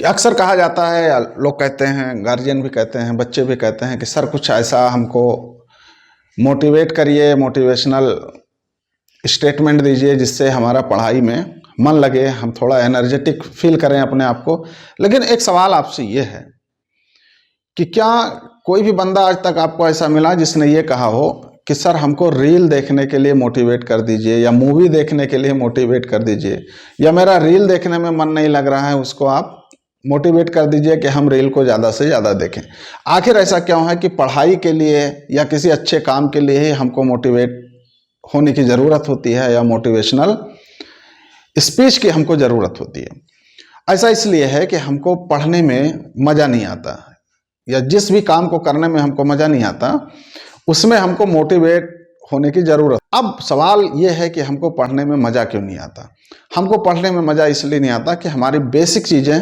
अक्सर कहा जाता है, या लोग कहते हैं, गार्जियन भी कहते हैं, बच्चे भी कहते हैं कि सर कुछ ऐसा हमको मोटिवेट करिए, मोटिवेशनल स्टेटमेंट दीजिए जिससे हमारा पढ़ाई में मन लगे, हम थोड़ा एनर्जेटिक फील करें अपने आप को। लेकिन एक सवाल आपसे ये है कि क्या कोई भी बंदा आज तक आपको ऐसा मिला जिसने ये कहा हो कि सर हमको रील देखने के लिए मोटिवेट कर दीजिए, या मूवी देखने के लिए मोटिवेट कर दीजिए, या मेरा रील देखने में मन नहीं लग रहा है उसको आप मोटिवेट कर दीजिए कि हम रील को ज़्यादा से ज़्यादा देखें। आखिर ऐसा क्यों है कि पढ़ाई के लिए या किसी अच्छे काम के लिए ही हमको मोटिवेट होने की ज़रूरत होती है, या मोटिवेशनल स्पीच की हमको ज़रूरत होती है? ऐसा इसलिए है कि हमको पढ़ने में मज़ा नहीं आता, या जिस भी काम को करने में हमको मज़ा नहीं आता उसमें हमको मोटिवेट होने की ज़रूरत। अब सवाल ये है कि हमको पढ़ने में मज़ा क्यों नहीं आता? हमको पढ़ने में मज़ा इसलिए नहीं आता कि हमारी बेसिक चीज़ें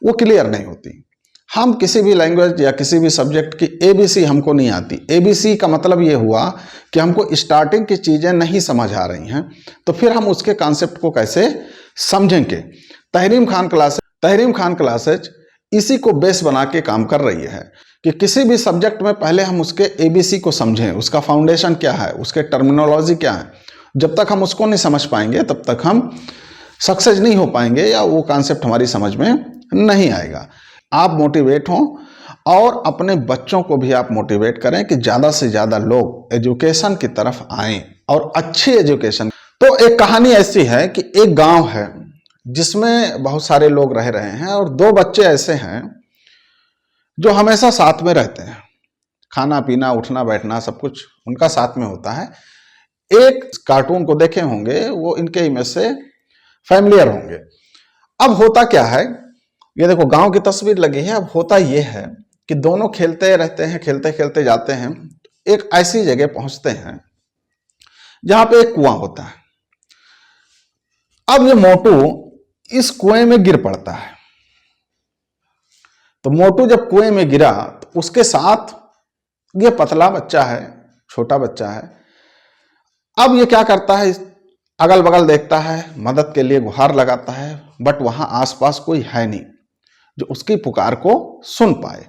वो क्लियर नहीं होती। हम किसी भी लैंग्वेज या किसी भी सब्जेक्ट की ABC हमको नहीं आती। ABC का मतलब ये हुआ कि हमको स्टार्टिंग की चीज़ें नहीं समझ आ रही हैं, तो फिर हम उसके कॉन्सेप्ट को कैसे समझेंगे? तहरीम खान क्लासेज इसी को बेस बना के काम कर रही है कि किसी भी सब्जेक्ट में पहले हम उसके ABC को समझें, उसका फाउंडेशन क्या है, उसके टर्मिनोलॉजी क्या है। जब तक हम उसको नहीं समझ पाएंगे तब तक हम सक्सेस नहीं हो पाएंगे, या वो कॉन्सेप्ट हमारी समझ में नहीं आएगा। आप मोटिवेट हों और अपने बच्चों को भी आप मोटिवेट करें कि ज़्यादा से ज़्यादा लोग एजुकेशन की तरफ आएं, और अच्छी एजुकेशन। तो एक कहानी ऐसी है कि एक गांव है जिसमें बहुत सारे लोग रह रहे हैं, और दो बच्चे ऐसे हैं जो हमेशा साथ में रहते हैं। खाना पीना उठना बैठना सब कुछ उनका साथ में होता है। एक कार्टून को देखे होंगे, वो इनके इमेज से फैमिलियर होंगे। अब होता क्या है, ये देखो गांव की तस्वीर लगी है। अब होता ये है कि दोनों खेलते रहते हैं, खेलते खेलते जाते हैं, एक ऐसी जगह पहुंचते हैं जहां पे एक कुआं होता है। अब ये मोटू इस कुएं में गिर पड़ता है। तो मोटू जब कुएं में गिरा तो उसके साथ ये पतला बच्चा है, छोटा बच्चा है। अब ये क्या करता है, अगल बगल देखता है, मदद के लिए गुहार लगाता है, बट वहां आसपास कोई है नहीं जो उसकी पुकार को सुन पाए।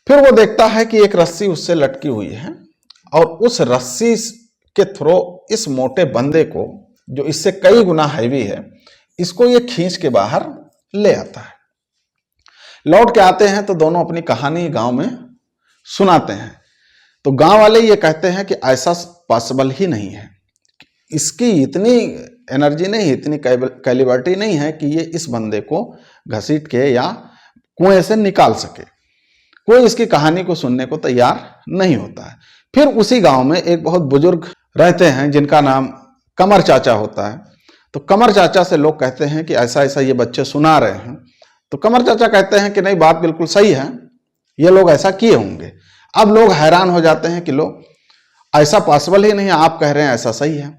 फिर वो देखता है कि एक रस्सी उससे लटकी हुई है, और उस रस्सी के थ्रू इस मोटे बंदे को, जो इससे कई गुना हैवी है, इसको ये खींच के बाहर ले आता है। लौट के आते हैं तो दोनों अपनी कहानी गांव में सुनाते हैं। तो गांव वाले ये कहते हैं कि ऐसा पॉसिबल ही नहीं है, इसकी इतनी एनर्जी नहीं, इतनी कैलिबर्टी नहीं है कि ये इस बंदे को घसीट के या कुएं से निकाल सके। कोई इसकी कहानी को सुनने को तैयार नहीं होता है। फिर उसी गांव में एक बहुत बुजुर्ग रहते हैं जिनका नाम कमर चाचा होता है। तो कमर चाचा से लोग कहते हैं कि ऐसा ऐसा ये बच्चे सुना रहे हैं। तो कमर चाचा कहते हैं कि नहीं, बात बिल्कुल सही है, ये लोग ऐसा किए होंगे। अब लोग हैरान हो जाते हैं कि लो, ऐसा पॉसिबल ही नहीं है, आप कह रहे हैं ऐसा सही है,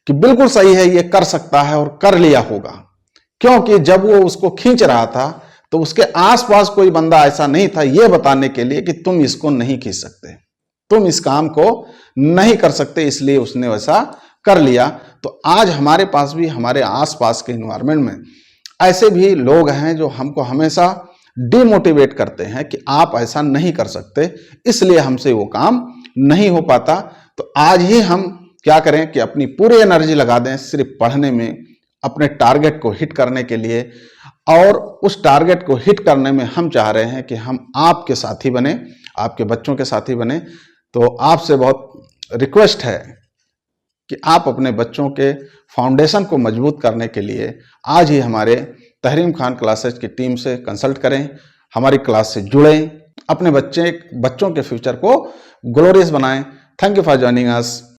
कि बिल्कुल सही है, ये कर सकता है और कर लिया होगा। क्योंकि जब वो उसको खींच रहा था तो उसके आसपास कोई बंदा ऐसा नहीं था ये बताने के लिए कि तुम इसको नहीं खींच सकते, तुम इस काम को नहीं कर सकते, इसलिए उसने वैसा कर लिया। तो आज हमारे पास भी, हमारे आसपास के एनवायरनमेंट में ऐसे भी लोग हैं जो हमको हमेशा डिमोटिवेट करते हैं कि आप ऐसा नहीं कर सकते, इसलिए हमसे वो काम नहीं हो पाता। तो आज ही हम क्या करें कि अपनी पूरी एनर्जी लगा दें सिर्फ पढ़ने में, अपने टारगेट को हिट करने के लिए। और उस टारगेट को हिट करने में हम चाह रहे हैं कि हम आपके साथी बने, आपके बच्चों के साथी बने। तो आपसे बहुत रिक्वेस्ट है कि आप अपने बच्चों के फाउंडेशन को मजबूत करने के लिए आज ही हमारे तहरीम खान क्लासेज की टीम से कंसल्ट करें, हमारी क्लास से जुड़ें, अपने बच्चों के फ्यूचर को ग्लोरियस बनाएं। Thank you for joining us.